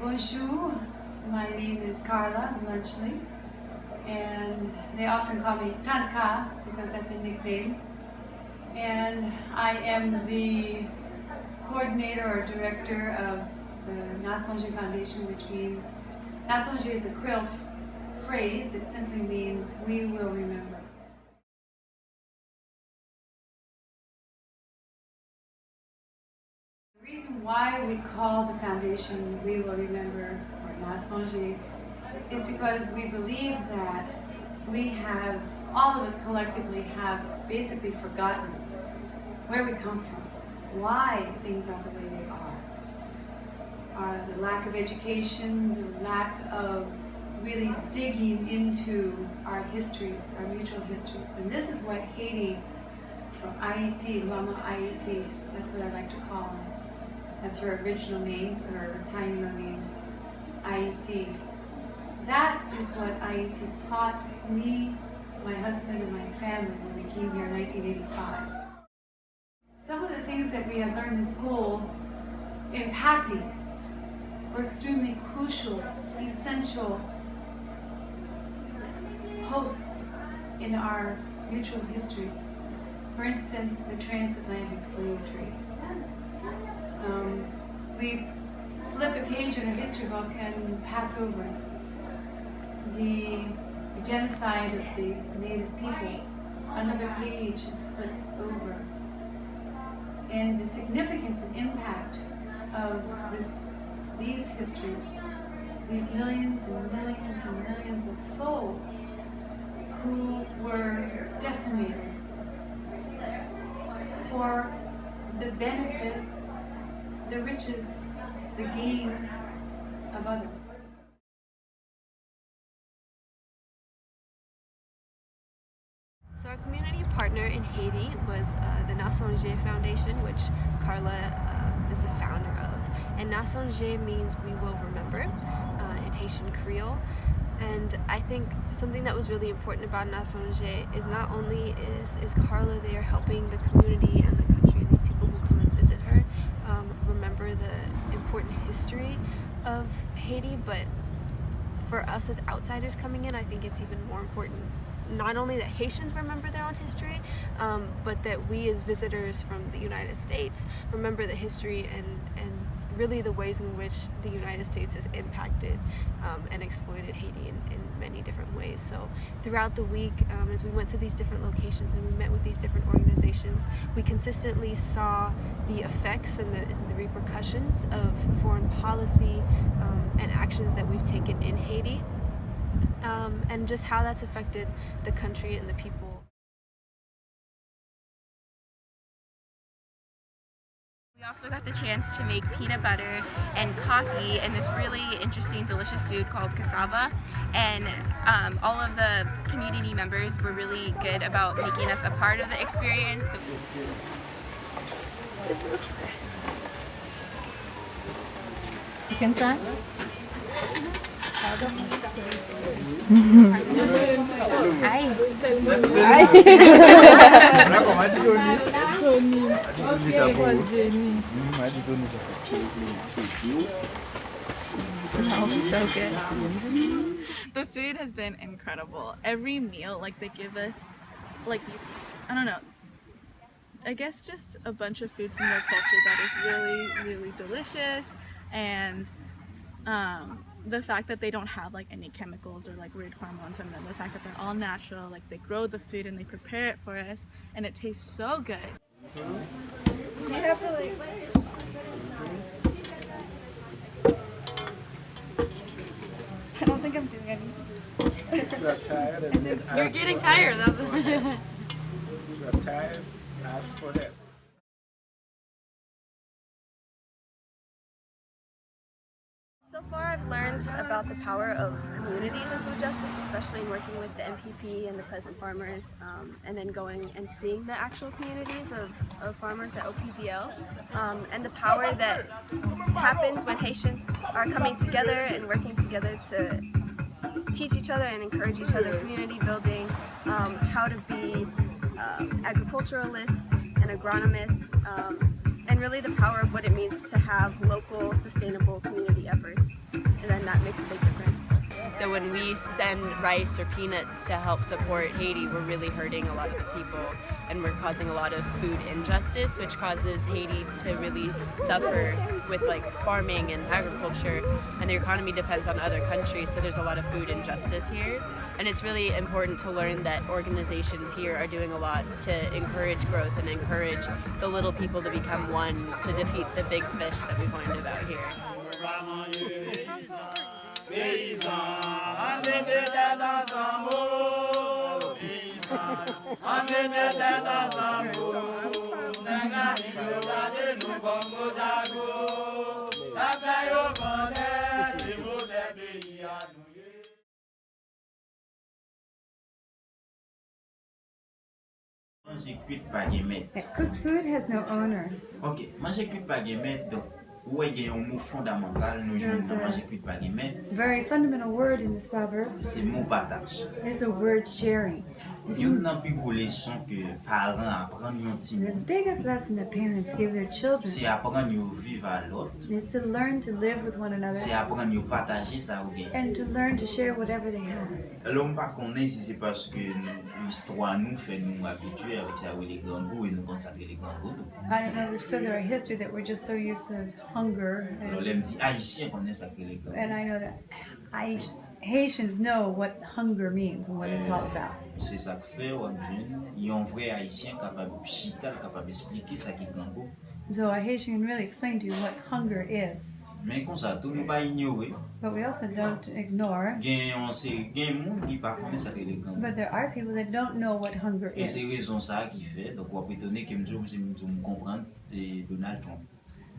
Bonjour, my name is Carla Lunchley, and they often call me Tanka because that's a nickname. And I am the coordinator or director of the Nasonger Foundation, which means Nasonger is a Creole phrase. It simply means we will remember. The reason why we call the foundation We Will Remember, or Nasonger, is because we believe that we have, all of us collectively have basically forgotten where we come from, why things are the way they are. The lack of education, the lack of really digging into our histories, our mutual histories. And this is what Haiti, or Haiti, Mama Haiti, that's what I like to call her. That's her original name, her Taino name, Haiti. That is what Haiti taught me, my husband, and my family when we came here in 1985. Some of the things that we had learned in school, in passing, were extremely crucial, essential posts in our mutual histories. For instance, the transatlantic slave trade. We flip a page in our history book and pass over the genocide of the native peoples. Another page is flipped over. And the significance and impact of these histories, these millions and millions and millions of souls who were decimated for the benefit, the riches, the gain of others. So our community partner in Haiti was the Nasonger Foundation, which Carla is the founder of. And Nasonger means we will remember in Haitian Creole. And I think something that was really important about Nasonger is not only is Carla there helping the community and the country and these people who come and visit her remember the important history of Haiti, but for us as outsiders coming in, I think it's even more important not only that Haitians remember their own history, but that we as visitors from the United States remember the history and really the ways in which the United States has impacted and exploited Haiti in many different ways. So throughout the week, as we went to these different locations and we met with these different organizations, we consistently saw the effects and the repercussions of foreign policy and actions that we've taken in Haiti. And just how that's affected the country and the people. We also got the chance to make peanut butter and coffee and this really interesting, delicious food called cassava. And all of the community members were really good about making us a part of the experience. You can try? Smells so good. The food has been incredible. Every meal, like they give us like these, I don't know, I guess just a bunch of food from their culture that is really, really delicious. And the fact that they don't have like any chemicals or like weird hormones in them, the fact that they're all natural, like they grow the food and they prepare it for us and it tastes so good. You have to like... I don't think I'm doing anything. You are tired and then ask You're getting for tired, help. that's what You are tired, ask for help. So far I've learned about the power of communities in food justice, especially in working with the MPP and the peasant farmers, and then going and seeing the actual communities of farmers at OPDL, and the power that happens when Haitians are coming together and working together to teach each other and encourage each other, community building, how to be agriculturalists and agronomists, and really the power of what it means to have local, sustainable community efforts. makes a big difference. So when we send rice or peanuts to help support Haiti, we're really hurting a lot of the people, and we're causing a lot of food injustice, which causes Haiti to really suffer with like farming and agriculture, and the economy depends on other countries, so there's a lot of food injustice here. And it's really important to learn that organizations here are doing a lot to encourage growth and encourage the little people to become one to defeat the big fish that we find about here. Manger cuit pa gen met. Cooked food has no owner. Ok, manger cuit pa gen met, donc ouais gen yon mot fondamental nou jwen nan manger cuit pa gen met, Very fundamental word in this proverb c'est mot partage. is the word sharing. Yon nan pi gros leçon que parents apprennent yon ti The moun, biggest lesson that parents give their children c'est apprendre yo vivre à l'autre, is to learn to live with one c'est another apprendre yo partager ça ou gen. and to learn to share whatever they have. Alors pa konnen si c'est parce que l'histoire nous fait nous habituer avec ça ou les gangos et nous consacrer les gangos. I don't know, it's because of our history that we're just so used to hunger. Alors l'aime dit haïtien connaît ça que les gangos. And I know that Haitians know what hunger means and what it's all about. C'est ça que fait yon vrai haïtien capable chita capable expliquer ça qui gango. So a Haitian can really explain to you what hunger is. Mais comme ça tout nous pas ignorer. But we also don't ignore. Gen moun qui pas connaît ça que les gango. But there are people that don't know what hunger Et is. c'est raison ça qui fait donc on peut étonner que me comprendre Donald Trump.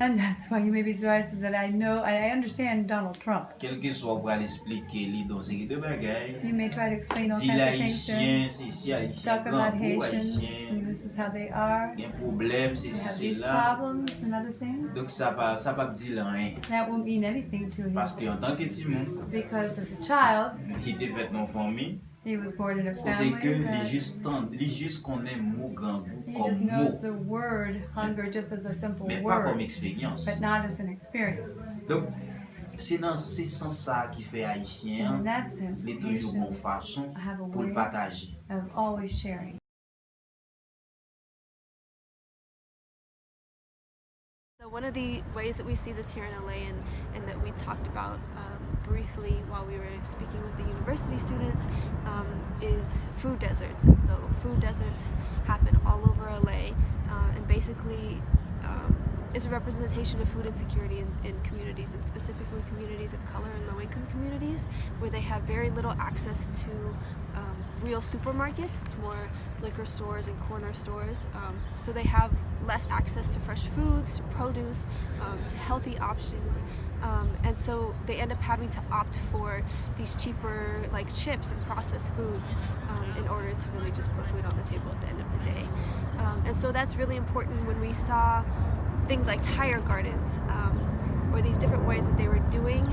And that's why you may be surprised that I understand Donald Trump. Quel que soit pour expliquer les dans série de bagailles. You may try to explain all Dit kinds of things to haïtien, him. c'est ici haïtien, Talk about gango Haitians, haïtien. and this is how they are. Il y a un problème, c'est They ici have c'est these là. problems and other things. Donc ça pas dire rien That won't mean anything to him. parce qu'en tant que petit monde, Because as a child, il était fait dans famille. he was born in a Côté family que that les juste connaît mot gango he comme just knows mot, the word hunger just as a simple mais pas comme word, expérience. but not as an experience. Donc, c'est dans ce sens ça qui fait And haïtien, in that sense, il est toujours une Haitians façon have a pour le way partager. of always sharing. So one of the ways that we see this here in LA and that we talked about briefly while we were speaking with the university students is food deserts. And so food deserts happen all over LA and basically is a representation of food insecurity in communities, and specifically communities of color and low-income communities where they have very little access to real supermarkets. It's more liquor stores and corner stores. So they have less access to fresh foods, to produce, to healthy options. And so they end up having to opt for these cheaper like chips and processed foods in order to really just put food on the table at the end of the day. And so that's really important when we saw things like tire gardens or these different ways that they were doing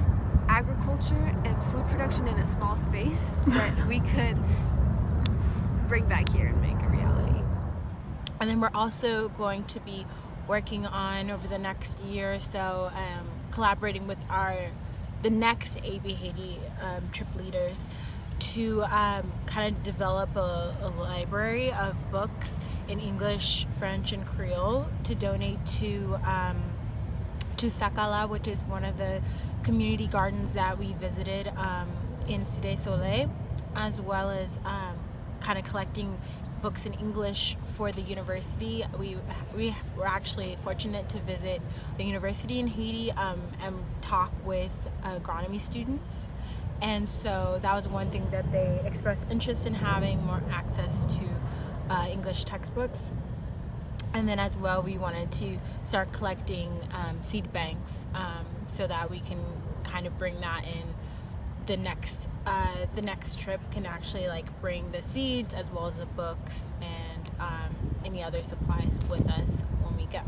agriculture and food production in a small space that we could bring back here and make a reality. And then we're also going to be working on over the next year or so, collaborating with the next AB Haiti trip leaders to kind of develop a library of books in English, French, and Creole to donate to Sakala, which is one of the community gardens that we visited in Cité Soleil, as well as kind of collecting books in English for the university. We were actually fortunate to visit the university in Haiti and talk with agronomy students. And so that was one thing that they expressed interest in, having more access to English textbooks. And then as well, we wanted to start collecting seed banks so that we can kind of bring that in. The next trip can actually like bring the seeds as well as the books and any other supplies with us when we go.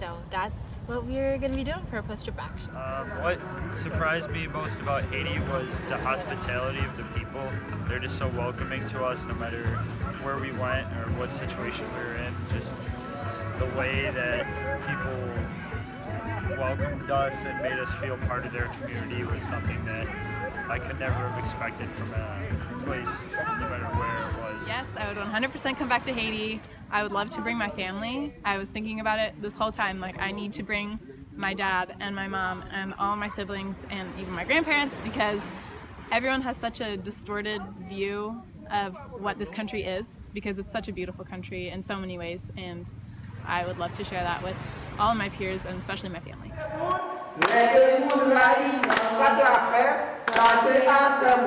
So that's what we're going to be doing for a post-trip action. What surprised me most about Haiti was the hospitality of the people. They're just so welcoming to us no matter where we went or what situation we were in. Just the way that people welcomed us and made us feel part of their community was something that I could never have expected from a place, no matter where it was. Yes, I would 100% come back to Haiti. I would love to bring my family. I was thinking about it this whole time, like I need to bring my dad and my mom and all my siblings and even my grandparents, because everyone has such a distorted view of what this country is, because it's such a beautiful country in so many ways, and I would love to share that with all of my peers and especially my family. Les époux de la Ligue, ça c'est à faire, ça c'est à faire,